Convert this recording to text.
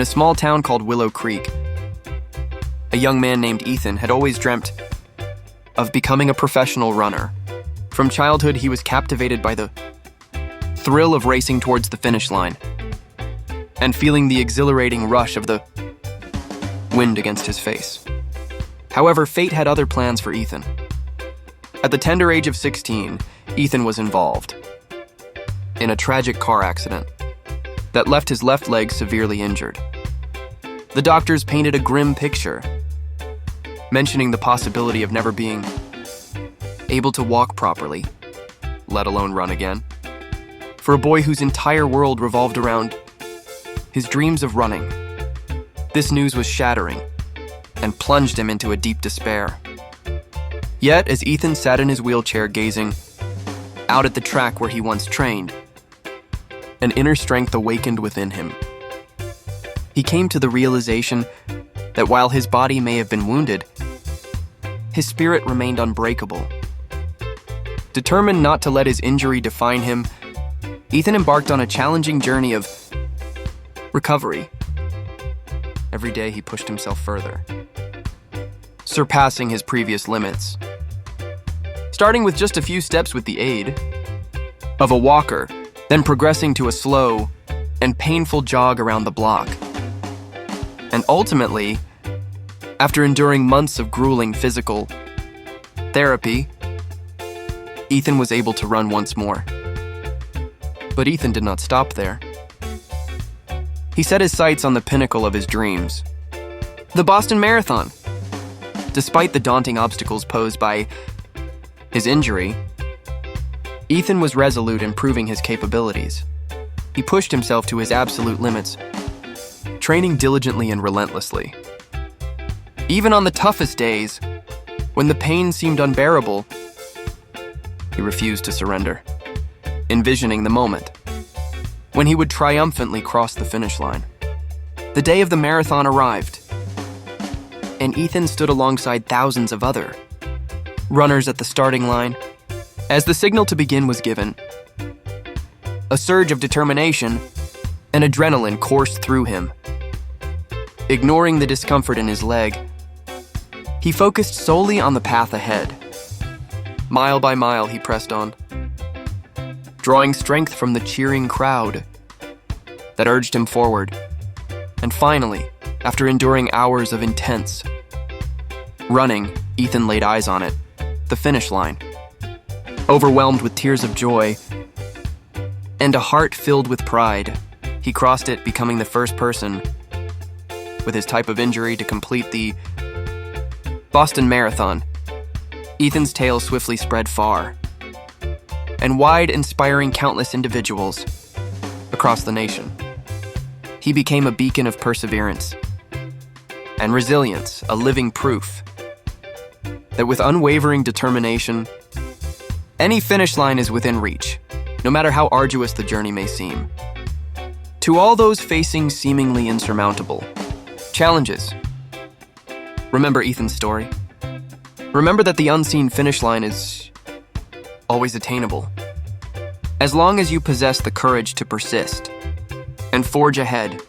In a small town called Willow Creek, a young man named Ethan had always dreamt of becoming a professional runner. From childhood, he was captivated by the thrill of racing towards the finish line and feeling the exhilarating rush of the wind against his face. However, fate had other plans for Ethan. At the tender age of 16, Ethan was involved in a tragic car accident that left his left leg severely injured. The doctors painted a grim picture, mentioning the possibility of never being able to walk properly, let alone run again. For a boy whose entire world revolved around his dreams of running, this news was shattering and plunged him into a deep despair. Yet, as Ethan sat in his wheelchair gazing out at the track where he once trained, an inner strength awakened within him. He came to the realization that while his body may have been wounded, his spirit remained unbreakable. Determined not to let his injury define him, Ethan embarked on a challenging journey of recovery. Every day he pushed himself further, surpassing his previous limits. Starting with just a few steps with the aid of a walker, then progressing to a slow and painful jog around the block. And ultimately, after enduring months of grueling physical therapy, Ethan was able to run once more. But Ethan did not stop there. He set his sights on the pinnacle of his dreams, the Boston Marathon. Despite the daunting obstacles posed by his injury, Ethan was resolute in proving his capabilities. He pushed himself to his absolute limits, training diligently and relentlessly. Even on the toughest days, when the pain seemed unbearable, he refused to surrender, envisioning the moment when he would triumphantly cross the finish line. The day of the marathon arrived, and Ethan stood alongside thousands of other runners at the starting line. As the signal to begin was given, a surge of determination and adrenaline coursed through him. Ignoring the discomfort in his leg, he focused solely on the path ahead. Mile by mile, he pressed on, drawing strength from the cheering crowd that urged him forward. And finally, after enduring hours of intense running, Ethan laid eyes on it, the finish line. Overwhelmed with tears of joy and a heart filled with pride, he crossed it, becoming the first person with his type of injury to complete the Boston Marathon. Ethan's tale swiftly spread far and wide, inspiring countless individuals across the nation. He became a beacon of perseverance and resilience, a living proof that with unwavering determination, any finish line is within reach, no matter how arduous the journey may seem. To all those facing seemingly insurmountable challenges, remember Ethan's story. Remember that the unseen finish line is always attainable, as long as you possess the courage to persist and forge ahead